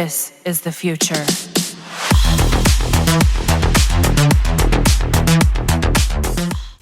This is the future.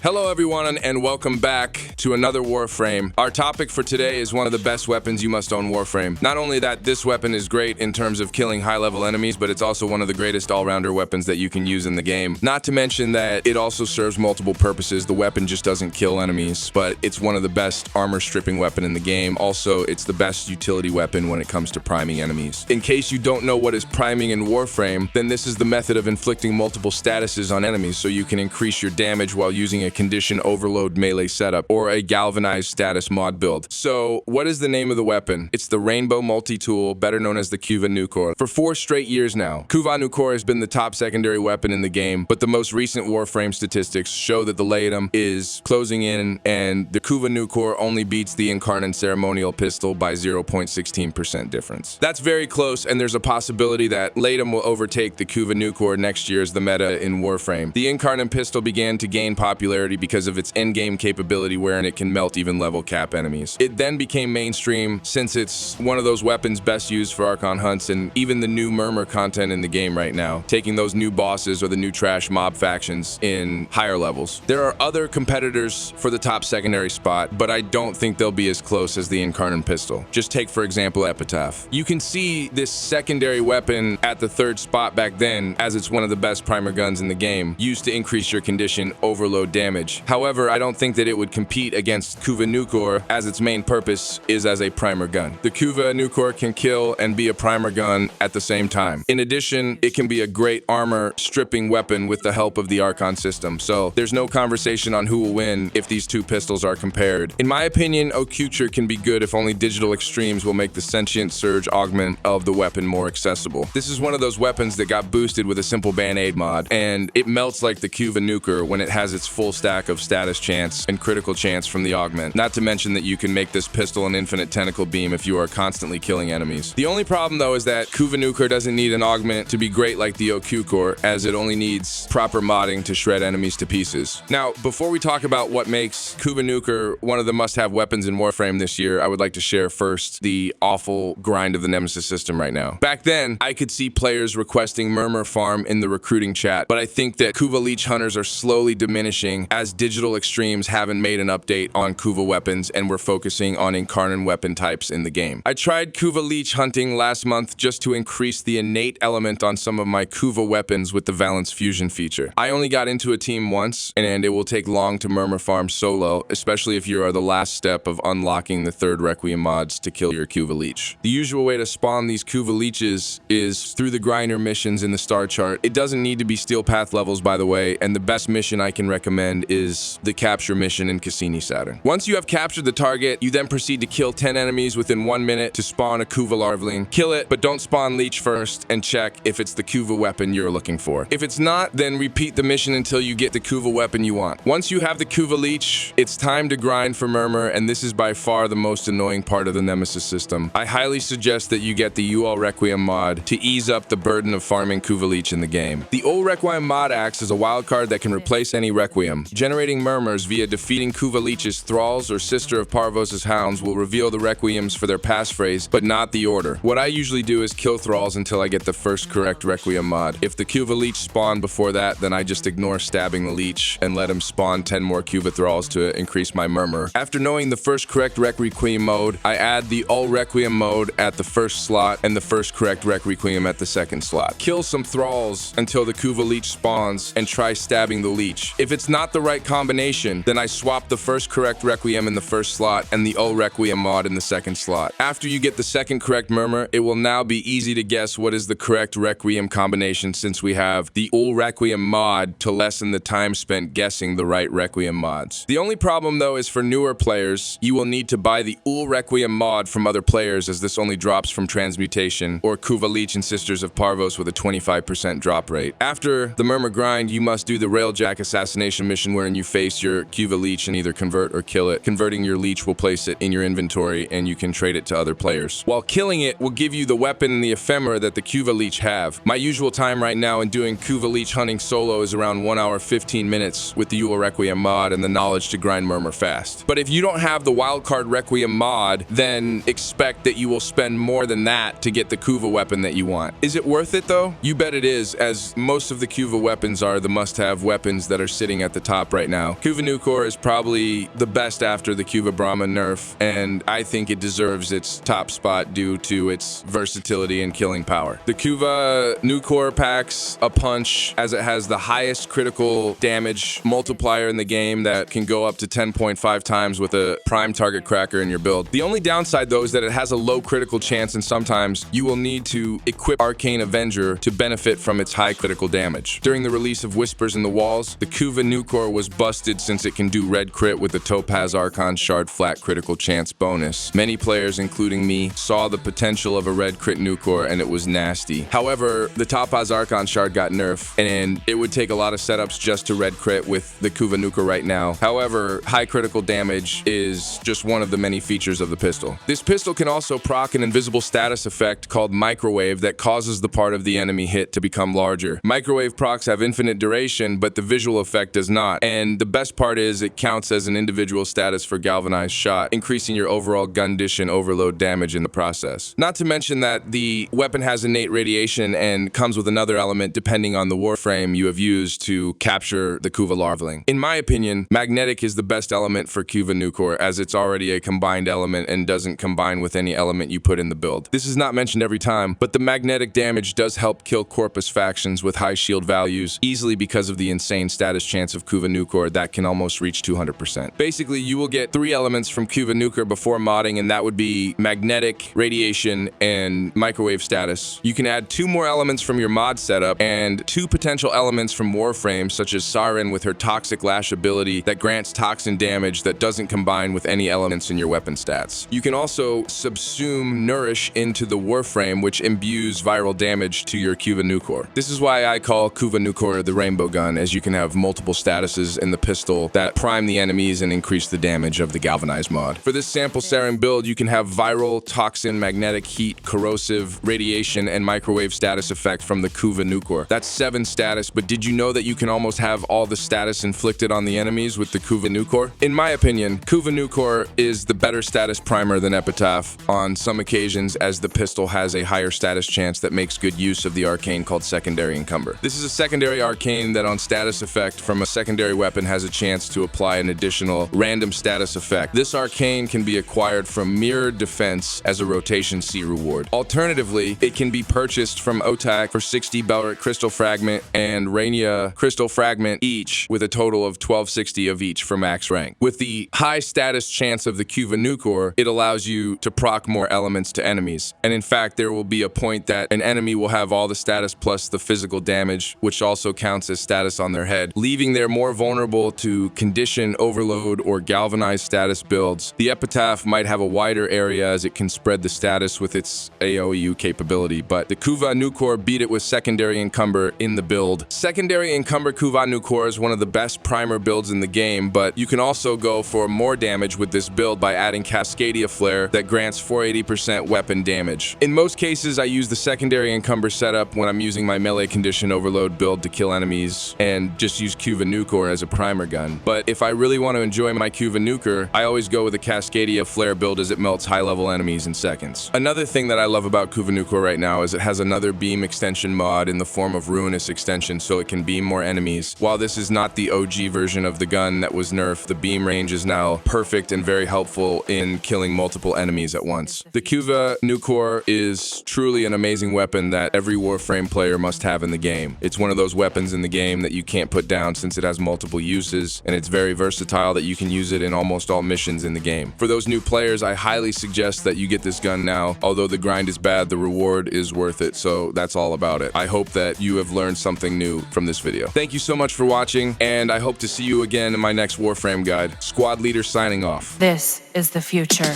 Hello everyone and welcome back to another Warframe. Our topic for today is one of the best weapons you must own, Warframe. Not only that this weapon is great in terms of killing high-level enemies, but it's also one of the greatest all-rounder weapons that you can use in the game. Not to mention that it also serves multiple purposes. The weapon just doesn't kill enemies, but it's one of the best armor stripping weapon in the game. Also, it's the best utility weapon when it comes to priming enemies. In case you don't know what is priming in Warframe, then this is the method of inflicting multiple statuses on enemies so you can increase your damage while using a condition overload melee setup or a galvanized status mod build. So what is the name of the weapon? It's the Rainbow Multi-Tool, better known as the Kuva Nukor. For 4 straight years now, Kuva Nukor has been the top secondary weapon in the game, but the most recent Warframe statistics show that the Latum is closing in and the Kuva Nukor only beats the Incarnate Ceremonial Pistol by 0.16% difference. That's very close, and there's a possibility that Latum will overtake the Kuva Nukor next year as the meta in Warframe. The Incarnate Pistol began to gain popularity because of its endgame capability wherein it can melt even level cap enemies. It then became mainstream since it's one of those weapons best used for Archon hunts and even the new Murmur content in the game right now, taking those new bosses or the new trash mob factions in higher levels. There are other competitors for the top secondary spot, but I don't think they'll be as close as the Incarnate Pistol. Just take for example Epitaph. You can see this secondary weapon at the 3rd spot back then as it's one of the best primer guns in the game, used to increase your condition overload damage. However, I don't think that it would compete against Kuva Nukor as its main purpose is as a primer gun. The Kuva Nukor can kill and be a primer gun at the same time. In addition, it can be a great armor stripping weapon with the help of the Archon system, so there's no conversation on who will win if these two pistols are compared. In my opinion, Oculture can be good if only digital extremes will make the sentient surge augment of the weapon more accessible. This is one of those weapons that got boosted with a simple Band-Aid mod, and it melts like the Kuva Nukor when it has its full stack of status chance and critical chance from the augment. Not to mention that you can make this pistol an infinite tentacle beam if you are constantly killing enemies. The only problem though is that Kuva Nukor doesn't need an augment to be great like the Oculcore, as it only needs proper modding to shred enemies to pieces. Now, before we talk about what makes Kuva Nukor one of the must-have weapons in Warframe this year, I would like to share first the awful grind of the Nemesis system right now. Back then, I could see players requesting Murmur farm in the recruiting chat, but I think that Kuva Leech hunters are slowly diminishing as digital extremes haven't made an update on Kuva weapons and we're focusing on incarnate weapon types in the game. I tried Kuva Leech hunting last month just to increase the innate element on some of my Kuva weapons with the Valence Fusion feature. I only got into a team once, and it will take long to Murmur farm solo, especially if you are the last step of unlocking the 3rd Requiem mods to kill your Kuva Leech. The usual way to spawn these Kuva Leeches is through the grinder missions in the star chart. It doesn't need to be Steel Path levels, by the way, and the best mission I can recommend is the capture mission in Cassini Saturn. Once you have captured the target, you then proceed to kill 10 enemies within 1 minute to spawn a Kuva Larvaling. Kill it, but don't spawn Leech first, and check if it's the Kuva weapon you're looking for. If it's not, then repeat the mission until you get the Kuva weapon you want. Once you have the Kuva Leech, it's time to grind for Murmur, and this is by far the most annoying part of the Nemesis system. I highly suggest that you get the UL Requiem mod to ease up the burden of farming Kuva Leech in the game. The UL Requiem mod acts as a wildcard that can replace any Requiem. Generating Murmurs via defeating Kuva Leech's Thralls or Sister of Parvos' Hounds will reveal the Requiems for their passphrase, but not the order. What I usually do is kill Thralls until I get the first correct Requiem mod. If the Kuva Leech spawn before that, then I just ignore stabbing the Leech and let him spawn 10 more Kuva Thralls to increase my Murmur. After knowing the first correct Requiem mode, I add the All Requiem mode at the first slot and the first correct Requiem at the second slot. Kill some Thralls until the Kuva Leech spawns and try stabbing the Leech. If it's not the right combination, then I swap the first correct Requiem in the first slot and the O Requiem mod in the second slot. After you get the second correct Murmur, it will now be easy to guess what is the correct Requiem combination since we have the O Requiem mod to lessen the time spent guessing the right Requiem mods. The only problem though is for newer players, you will need to buy the O Requiem mod from other players as this only drops from Transmutation or Kuva Leech and Sisters of Parvos with a 25% drop rate. After the Murmur grind, you must do the Railjack assassination mission wherein you face your Kuva Leech and either convert or kill it. Converting your leech will place it in your inventory and you can trade it to other players, while killing it will give you the weapon and the ephemera that the Kuva leech have. My usual time right now in doing Kuva leech hunting solo is around 1 hour 15 minutes with the Yule Requiem mod and the knowledge to grind Murmur fast. But if you don't have the wildcard Requiem mod, then expect that you will spend more than that to get the Kuva weapon that you want. Is it worth it though? You bet it is, as most of the Kuva weapons are the must-have weapons that are sitting at the top right now. Kuva Nukor is probably the best after the Kuva Brahma nerf, and I think it deserves its top spot due to its versatility and killing power. The Kuva Nukor packs a punch as it has the highest critical damage multiplier in the game that can go up to 10.5 times with a prime target cracker in your build. The only downside though is that it has a low critical chance, and sometimes you will need to equip Arcane Avenger to benefit from its high critical damage. During the release of Whispers in the Walls, the Kuva Nukor was busted since it can do red crit with the Topaz Archon Shard flat critical chance bonus. Many players, including me, saw the potential of a red crit Nukor and it was nasty. However, the Topaz Archon Shard got nerfed and it would take a lot of setups just to red crit with the Kuva Nukor right now. However, high critical damage is just one of the many features of the pistol. This pistol can also proc an invisible status effect called Microwave that causes the part of the enemy hit to become larger. Microwave procs have infinite duration, but the visual effect does not. And the best part is it counts as an individual status for galvanized shot, increasing your overall gundition overload damage in the process. Not to mention that the weapon has innate radiation and comes with another element depending on the Warframe you have used to capture the Kuva larvaling. In my opinion, magnetic is the best element for Kuva Nukor, as it's already a combined element and doesn't combine with any element you put in the build. This is not mentioned every time, but the magnetic damage does help kill Corpus factions with high shield values easily because of the insane status chance of Kuva Nukor that can almost reach 200%. Basically, you will get 3 elements from Kuva Nukor before modding, and that would be magnetic, radiation, and microwave status. You can add 2 more elements from your mod setup and 2 potential elements from Warframe, such as Siren with her Toxic Lash ability that grants toxin damage that doesn't combine with any elements in your weapon stats. You can also subsume Nourish into the Warframe, which imbues viral damage to your Kuva Nukor. This is why I call Kuva Nukor the Rainbow Gun, as you can have multiple statuses in the pistol that prime the enemies and increase the damage of the Galvanized mod. For this sample Siren build, you can have viral, toxin, magnetic, heat, corrosive, radiation, and microwave status effect from the Kuva Nukor. That's 7 status, but did you know that you can almost have all the status inflicted on the enemies with the Kuva Nukor? In my opinion, Kuva Nukor is the better status primer than Epitaph on some occasions, as the pistol has a higher status chance that makes good use of the arcane called Secondary Encumber. This is a secondary arcane that on status effect from a secondary weapon has a chance to apply an additional random status effect. This arcane can be acquired from Mirrored Defense as a rotation C reward. Alternatively, it can be purchased from Otak for 60 Belric Crystal Fragment and Rainia Crystal Fragment each, with a total of 1260 of each for max rank. With the high status chance of the Kuva Nukor, it allows you to proc more elements to enemies. And in fact, there will be a point that an enemy will have all the status plus the physical damage, which also counts as status on their head, leaving them more vulnerable to condition, overload, or galvanized status builds. The Epitaph might have a wider area as it can spread the status with its AoEU capability, but the Kuva Nukor beat it with Secondary Encumber in the build. Secondary Encumber Kuva Nukor is one of the best primer builds in the game, but you can also go for more damage with this build by adding Cascadia Flare that grants 480% weapon damage. In most cases, I use the Secondary Encumber setup when I'm using my melee condition overload build to kill enemies and just use Kuva Nukor as a primer gun. But if I really want to enjoy my Kuva Nukor, I always go with a Cascadia Flare build as it melts high-level enemies in seconds. Another thing that I love about Kuva Nukor right now is it has another beam extension mod in the form of Ruinous Extension, so it can beam more enemies. While this is not the OG version of the gun that was nerfed, the beam range is now perfect and very helpful in killing multiple enemies at once. The Kuva Nukor is truly an amazing weapon that every Warframe player must have in the game. It's one of those weapons in the game that you can't put down since it has multiple uses, and it's very versatile that you can use it in almost all missions in the game. For those new players, I highly suggest that you get this gun now. Although the grind is bad, the reward is worth it, so that's all about it. I hope that you have learned something new from this video. Thank you so much for watching, and I hope to see you again in my next Warframe guide. Squad Leader signing off. This is the future.